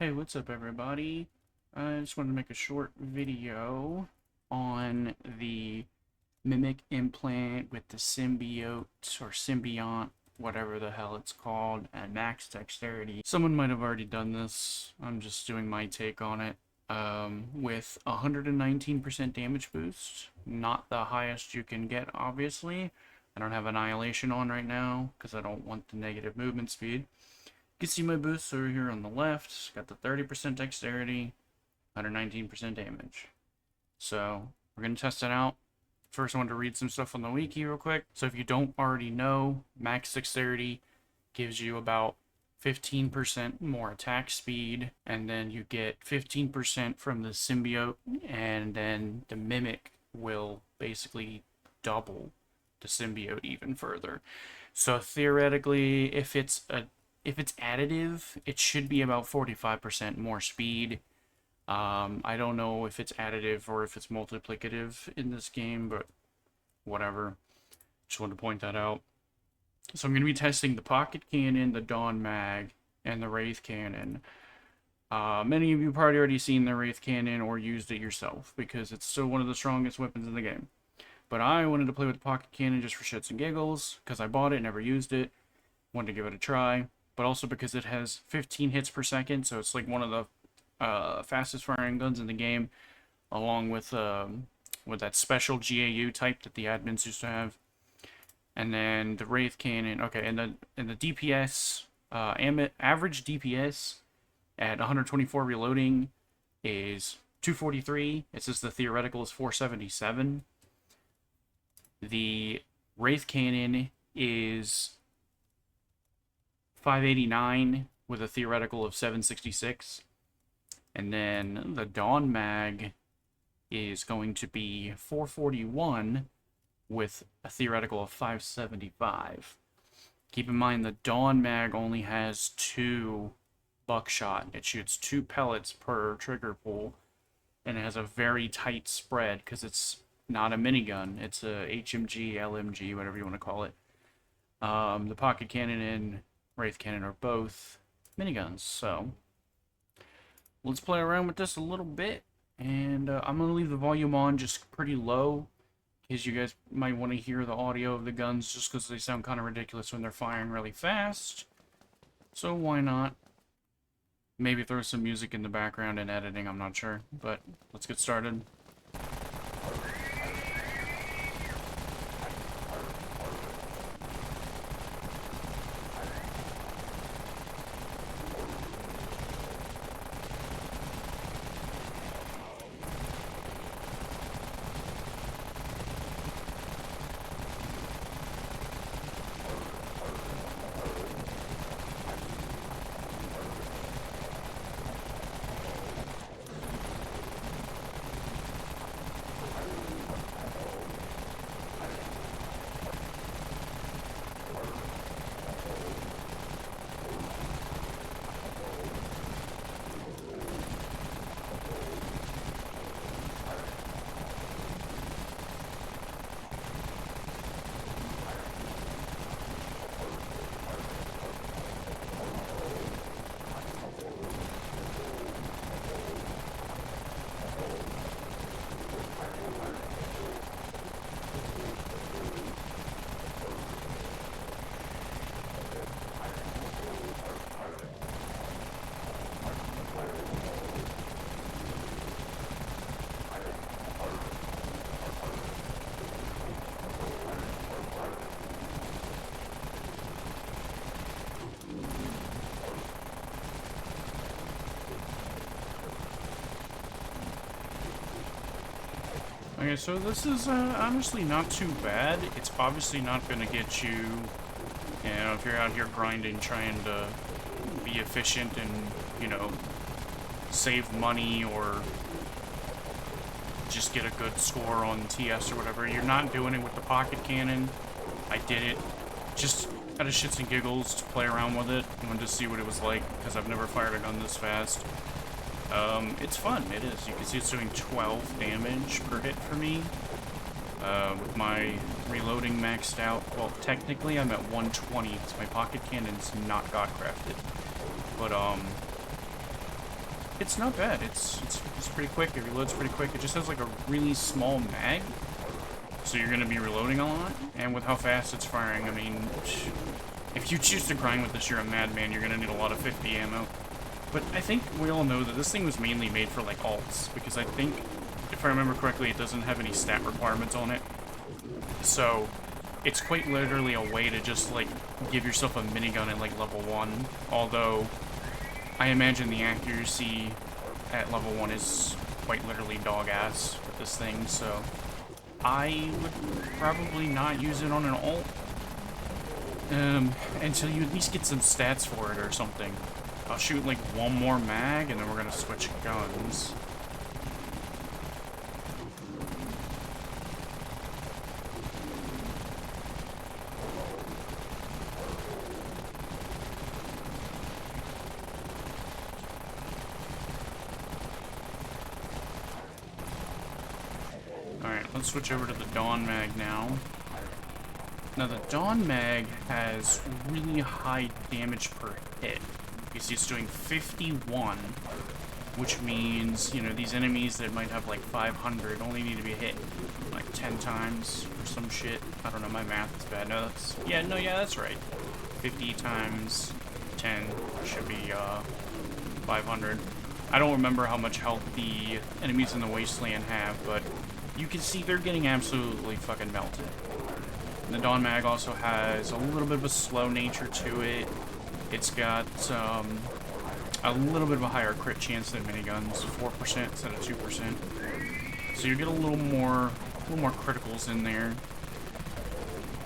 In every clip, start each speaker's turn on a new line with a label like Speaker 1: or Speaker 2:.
Speaker 1: Hey, what's up everybody? I just wanted to make a short video on the mimic implant with the Symbiont or Symbiont, whatever the hell it's called, and max dexterity. Someone might have already done this. I'm just doing my take on it. With 119% damage boost, not the highest you can get, obviously. I don't have Annihilation on right now because I don't want the negative movement speed. You can see my boosts over here on the left. Got the 30% dexterity, 119% damage. So we're going to test it out. First, I want to read some stuff on the wiki real quick. So if you don't already know, max dexterity gives you about 15% more attack speed, and then you get 15% from the symbiote, and then the mimic will basically double the symbiote even further. So theoretically, if it's additive, it should be about 45% more speed. I don't know if it's additive or if it's multiplicative in this game, but whatever. Just wanted to point that out. So I'm going to be testing the pocket cannon, the Dawn mag, and the Wraith cannon. Many of you probably already seen the Wraith cannon or used it yourself, because it's still one of the strongest weapons in the game. But I wanted to play with the pocket cannon just for shits and giggles, because I bought it, never used it. Wanted to give it a try, but also because it has 15 hits per second, so it's like one of the fastest firing guns in the game, along with that special GAU type that the admins used to have. And then the Wraith cannon. Okay, and the DPS, average DPS at 124 reloading is 243. It says the theoretical is 477. The Wraith cannon is 589 with a theoretical of 766. And then the Dawn mag is going to be 441 with a theoretical of 575. Keep in mind the Dawn mag only has 2 buckshot. It shoots 2 pellets per trigger pull, and it has a very tight spread because it's not a minigun. It's a HMG, LMG, whatever you want to call it. The pocket cannon and Wraith cannon are both miniguns, so let's play around with this a little bit, and I'm going to leave the volume on just pretty low, because you guys might want to hear the audio of the guns just because they sound kind of ridiculous when they're firing really fast, so why not? Maybe throw some music in the background and editing, I'm not sure, but let's get started. Okay, so this is honestly not too bad. It's obviously not going to get you, you know, if you're out here grinding, trying to be efficient and, you know, save money or just get a good score on TS or whatever. You're not doing it with the pocket cannon. I did it just out of shits and giggles to play around with it. I wanted to see what it was like because I've never fired a gun this fast. It's fun, it is. You can see it's doing 12 damage per hit for me. With my reloading maxed out. Well, technically I'm at 120 because my pocket cannon's not god crafted. But, It's not bad. It's pretty quick. It reloads pretty quick. It just has like a really small mag, so you're gonna be reloading a lot. And with how fast it's firing, I mean, if you choose to grind with this, you're a madman. You're gonna need a lot of 50 ammo. But I think we all know that this thing was mainly made for like alts, because I think, if I remember correctly, it doesn't have any stat requirements on it. So it's quite literally a way to just like give yourself a minigun at like level 1, although I imagine the accuracy at level 1 is quite literally dog ass with this thing, so I would probably not use it on an alt until you at least get some stats for it or something. I'll shoot like one more mag and then we're gonna switch guns. Let's switch over to the Dawn Mag now. Now the Dawn Mag has really high damage per hit. You see it's doing 51, which means, you know, these enemies that might have like 500 only need to be hit like 10 times or some shit. I don't know, my math is bad. No, that's, yeah, that's right. 50 times 10 should be 500. I don't remember how much health the enemies in the Wasteland have, but you can see they're getting absolutely fucking melted. And the Dawn Mag also has a little bit of a slow nature to it. It's got a little bit of a higher crit chance than miniguns, 4% instead of 2%. So you get a little more criticals in there.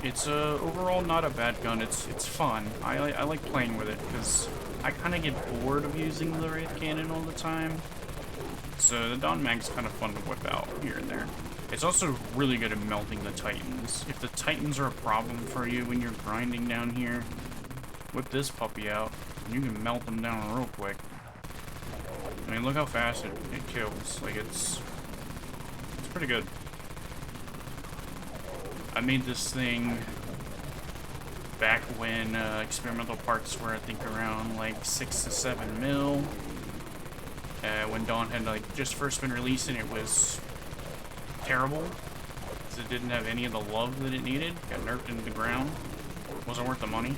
Speaker 1: It's overall not a bad gun. It's fun. I like playing with it because I kind of get bored of using the Wraith Cannon all the time. So the Dawn Mag's kind of fun to whip out here and there. It's also really good at melting the Titans. If the Titans are a problem for you when you're grinding down here, whip this puppy out, and you can melt them down real quick. I mean, look how fast it kills. Like, it's pretty good. I made this thing back when experimental parts were, I think, around like 6 to 7 mil. When Dawn had like just first been released, and it was terrible because it didn't have any of the love that it needed. Got nerfed into the ground. Wasn't worth the money.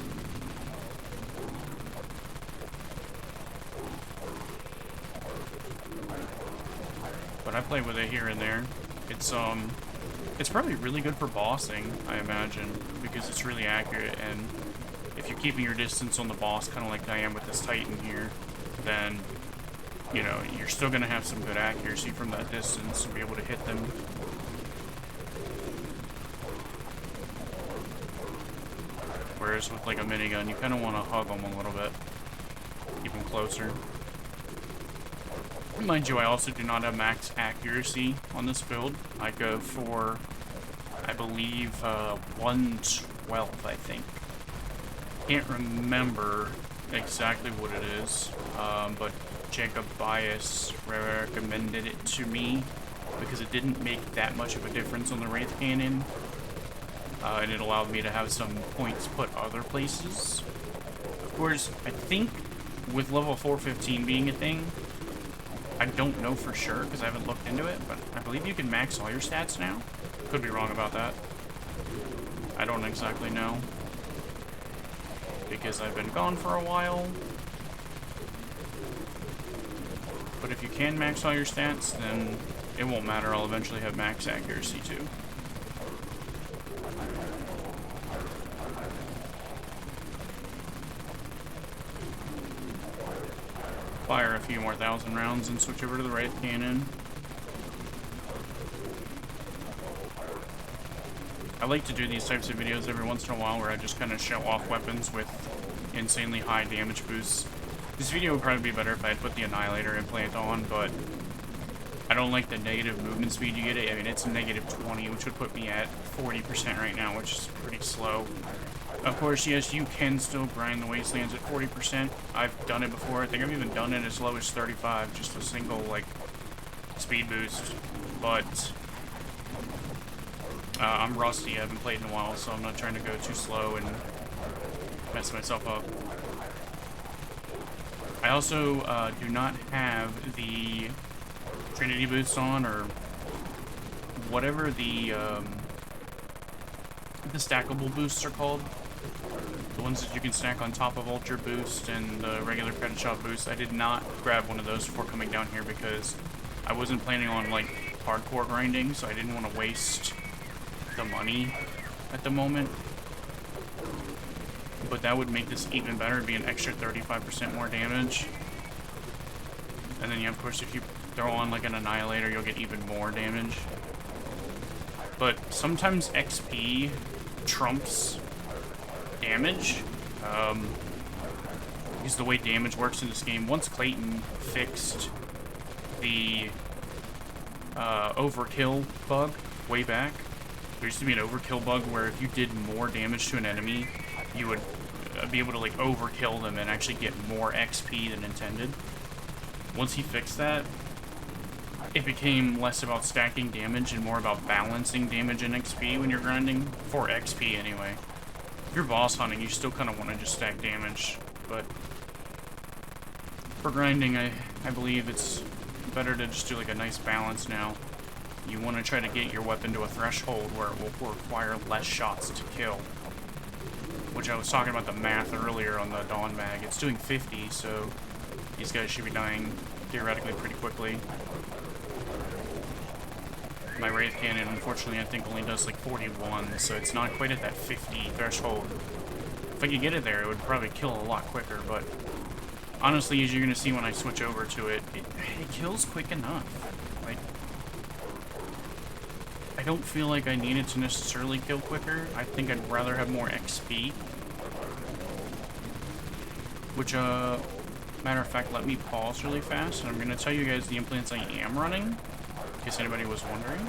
Speaker 1: But I play with it here and there. It's probably really good for bossing, I imagine, because it's really accurate, and if you're keeping your distance on the boss, kind of like I am with this Titan here, then, you know, you're still going to have some good accuracy from that distance and be able to hit them. Whereas with like a minigun, you kind of want to hug them a little bit, keep them closer. Mind you, I also do not have max accuracy on this build. I go for, I believe, 112, I think. Can't remember exactly what it is, but Jacob Bias recommended it to me because it didn't make that much of a difference on the Wraith Cannon, and it allowed me to have some points put other places. Of course, I think with level 415 being a thing, I don't know for sure because I haven't looked into it, but I believe you can max all your stats now. Could be wrong about that. I don't exactly know because I've been gone for a while. But if you can max all your stats, then it won't matter. I'll eventually have max accuracy too. Fire a few more 1,000 rounds and switch over to the Wraith Cannon. I like to do these types of videos every once in a while where I just kind of show off weapons with insanely high damage boosts. This video would probably be better if I had put the Annihilator implant on, but I don't like the negative movement speed you get. I mean, it's negative 20, which would put me at 40% right now, which is pretty slow. Of course, yes, you can still grind the Wastelands at 40%. I've done it before. I think I've even done it as low as 35, just a single, like, speed boost. But I'm rusty. I haven't played in a while, so I'm not trying to go too slow and mess myself up. I also do not have the Trinity boots on, or whatever the stackable boosts are called. The ones that you can stack on top of Ultra Boost and the regular Credit Shop boost. I did not grab one of those before coming down here because I wasn't planning on, like, hardcore grinding, so I didn't want to waste the money at the moment. But that would make this even better. It'd be an extra 35% more damage. And then, yeah, of course, if you throw on, like, an Annihilator, you'll get even more damage. But sometimes XP trumps damage. Because the way damage works in this game, once Clayton fixed the overkill bug way back, there used to be an overkill bug where if you did more damage to an enemy, you would be able to, like, overkill them and actually get more XP than intended. Once he fixed that, it became less about stacking damage and more about balancing damage and XP when you're grinding, for XP anyway. If you're boss hunting, you still kind of want to just stack damage, but for grinding, I believe it's better to just do, like, a nice balance now. You want to try to get your weapon to a threshold where it will require less shots to kill. Which I was talking about the math earlier on the Dawn mag. It's doing 50, so these guys should be dying theoretically pretty quickly. My Wraith Cannon, unfortunately, I think only does like 41, so it's not quite at that 50 threshold. If I could get it there, it would probably kill a lot quicker, but honestly, as you're going to see when I switch over to it, it kills quick enough. Like, I don't feel like I need it to necessarily kill quicker. I think I'd rather have more XP. Which, matter of fact, let me pause really fast, and I'm going to tell you guys the implants I am running, in case anybody was wondering.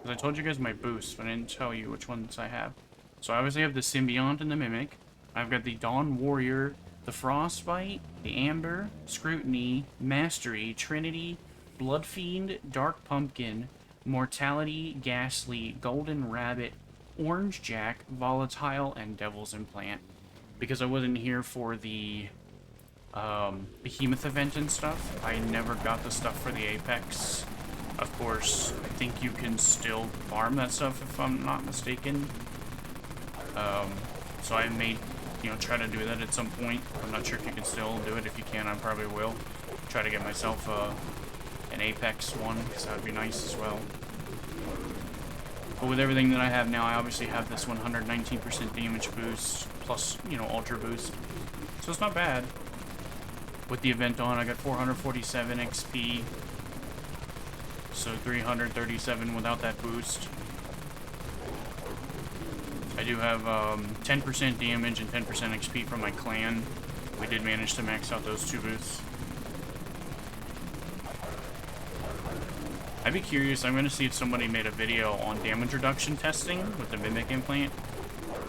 Speaker 1: Because I told you guys my boosts, but I didn't tell you which ones I have. So I obviously have the Symbiont and the Mimic. I've got the Dawn Warrior, the Frostbite, the Amber, Scrutiny, Mastery, Trinity, Blood Fiend, Dark Pumpkin, Mortality, Ghastly, Golden Rabbit, Orange Jack, Volatile, and Devil's Implant. Because I wasn't here for the Behemoth event and stuff, I never got the stuff for the Apex. Of course, I think you can still farm that stuff if I'm not mistaken. So I may, you know, try to do that at some point. I'm not sure if you can still do it. If you can, I probably will. Try to get myself an Apex one, because that would be nice as well. But with everything that I have now, I obviously have this 119% damage boost, plus, you know, Ultra Boost. So it's not bad. With the event on, I got 447 XP. So 337 without that boost. I do have 10% damage and 10% XP from my clan. We did manage to max out those two boosts. I'd be curious, I'm going to see if somebody made a video on damage reduction testing with the Mimic implant.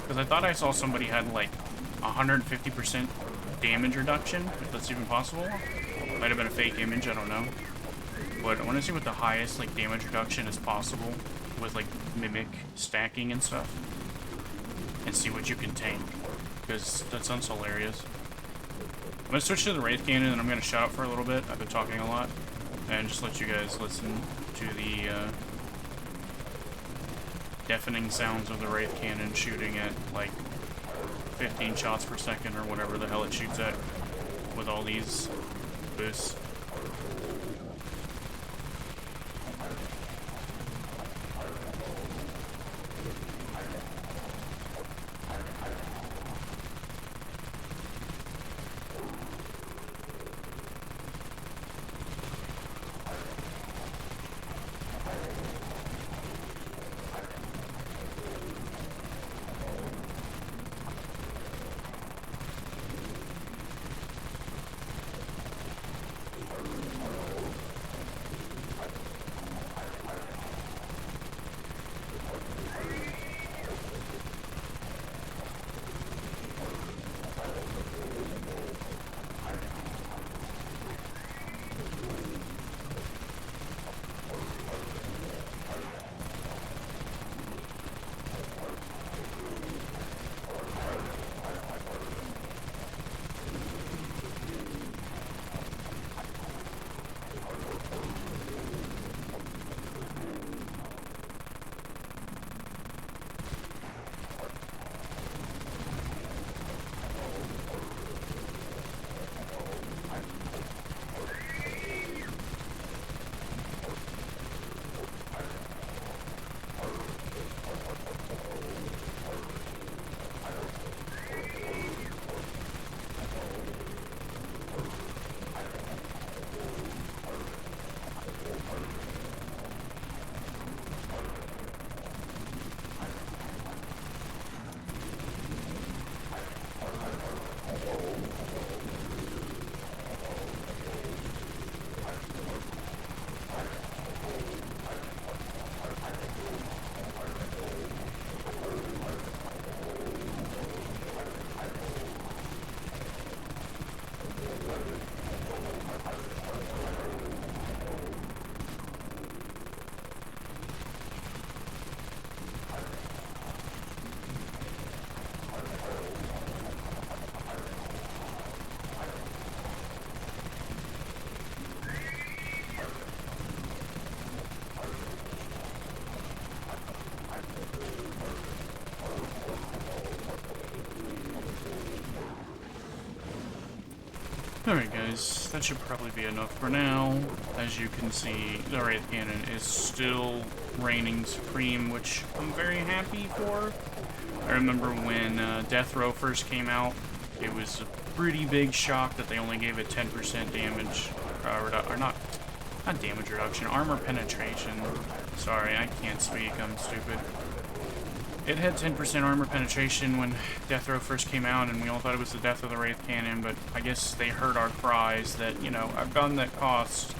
Speaker 1: Because I thought I saw somebody had like 150% damage reduction, if that's even possible. Might have been a fake image, I don't know. But I want to see what the highest like damage reduction is possible with like Mimic stacking and stuff. And see what you can tank. Because that sounds hilarious. I'm going to switch to the Wraith Cannon and I'm going to shut up for a little bit. I've been talking a lot. And just let you guys listen to the deafening sounds of the Wraith Cannon shooting at like 15 shots per second or whatever the hell it shoots at with all these boosts. Alright guys, that should probably be enough for now. As you can see, the Wraith Cannon is still reigning supreme, which I'm very happy for. I remember when Death Row first came out, it was a pretty big shock that they only gave it 10% damage, or not damage reduction, armor penetration. Sorry, I can't speak, I'm stupid. It had 10% armor penetration when Death Row first came out, and we all thought it was the death of the Wraith Cannon, but I guess they heard our cries that, you know, a gun that costed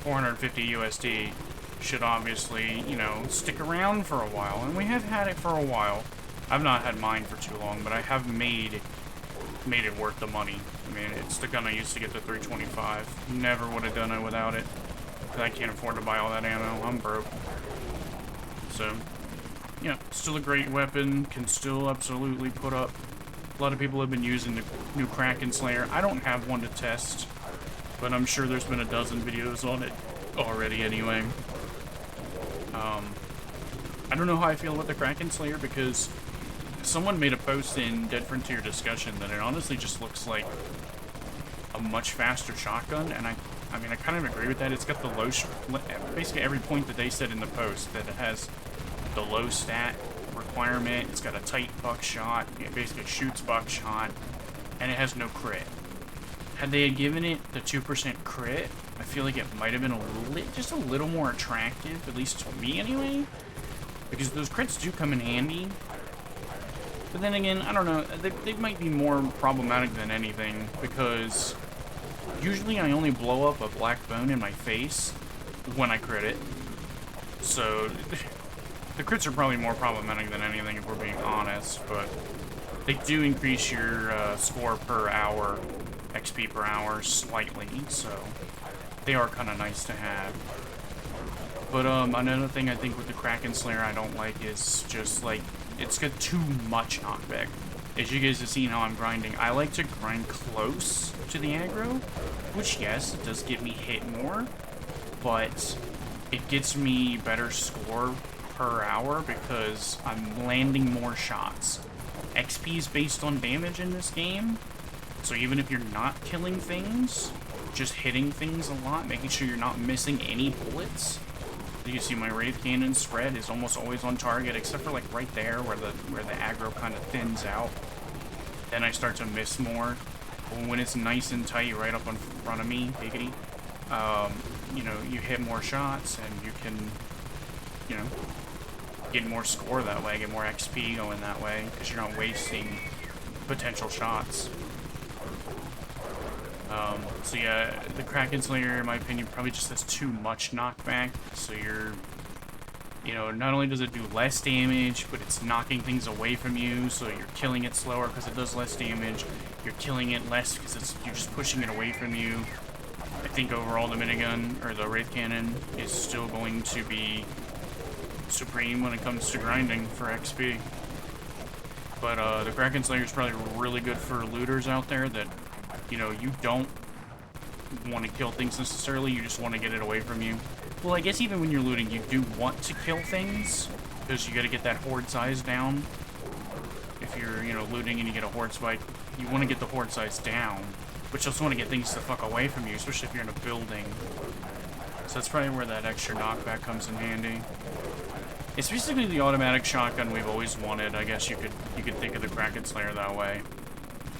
Speaker 1: 450 USD should obviously, you know, stick around for a while, and we have had it for a while. I've not had mine for too long, but I have made it worth the money. I mean, it's the gun I used to get the 325. Never would have done it without it. I can't afford to buy all that ammo. I'm broke. So, yeah, still a great weapon. Can still absolutely put up. A lot of people have been using the new Kraken Slayer. I don't have one to test, but I'm sure there's been a dozen videos on it already anyway. I don't know how I feel about the Kraken Slayer because someone made a post in Dead Frontier discussion that it honestly just looks like a much faster shotgun, and I mean, I kind of agree with that. It's got the low, basically every point that they said in the post, that it has the low stat requirement, it's got a tight buckshot, it basically shoots buckshot, and it has no crit. Had they given it the 2% crit, I feel like it might have been just a little more attractive, at least to me anyway, because those crits do come in handy. But then again, I don't know, they might be more problematic than anything, because usually I only blow up a black bone in my face when I crit it. So, the crits are probably more problematic than anything if we're being honest, but they do increase your score per hour, XP per hour slightly, so they are kind of nice to have. But another thing I think with the Kraken Slayer I don't like is just like, it's got too much knockback. As you guys have seen how I'm grinding, I like to grind close to the aggro, which yes, it does get me hit more, but it gets me better score per hour because I'm landing more shots. XP is based on damage in this game, so even if you're not killing things, just hitting things a lot, making sure you're not missing any bullets. You can see my Wraith Cannon spread is almost always on target, except for like right there where the aggro kind of thins out. Then I start to miss more. But when it's nice and tight right up in front of me, biggity, you know, you hit more shots and you can, you know, get more score that way, get more XP going that way, because you're not wasting potential shots. So yeah, the Kraken Slayer, in my opinion, probably just has too much knockback, so you're, you know, not only does it do less damage, but it's knocking things away from you, so you're killing it slower because it does less damage, you're killing it less because you're just pushing it away from you. I think overall the minigun, or the Wraith Cannon, is still going to be supreme when it comes to grinding for XP. But the Kraken Slayer is probably really good for looters out there that, you know, you don't want to kill things necessarily, you just want to get it away from you. Well, I guess even when you're looting, you do want to kill things, because you got to get that horde size down. If you're, you know, looting and you get a horde spike, you want to get the horde size down, but you also want to get things the fuck away from you, especially if you're in a building. So that's probably where that extra knockback comes in handy. It's basically the automatic shotgun we've always wanted. I guess you could think of the Kraken Slayer that way.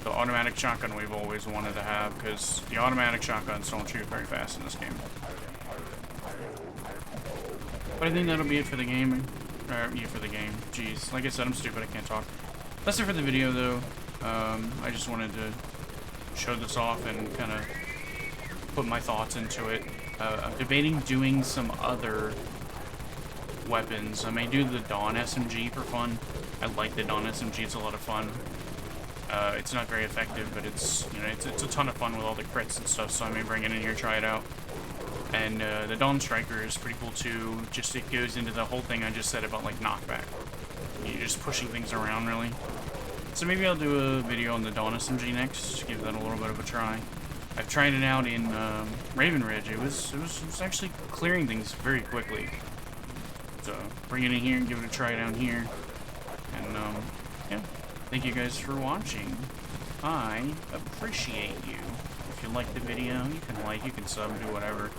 Speaker 1: The automatic shotgun we've always wanted to have, because the automatic shotguns don't shoot very fast in this game. But I think that'll be it for the game. Yeah, for the game. Jeez. Like I said, I'm stupid, I can't talk. That's it for the video, though. I just wanted to show this off and kind of put my thoughts into it. I'm debating doing some other weapons. I may do the Dawn SMG for fun. I like the Dawn SMG, it's a lot of fun. It's not very effective, but it's, you know, it's a ton of fun with all the crits and stuff, so I may bring it in here, try it out. And the Dawn Striker is pretty cool too. Just it goes into the whole thing I just said about like knockback. You're just pushing things around really. So maybe I'll do a video on the Dawn SMG next. Give that a little bit of a try. I've tried it out in Raven Ridge. It was actually clearing things very quickly. So bring it in here and give it a try down here. And yeah, thank you guys for watching. I appreciate you. If you like the video, you can like, you can sub, do whatever.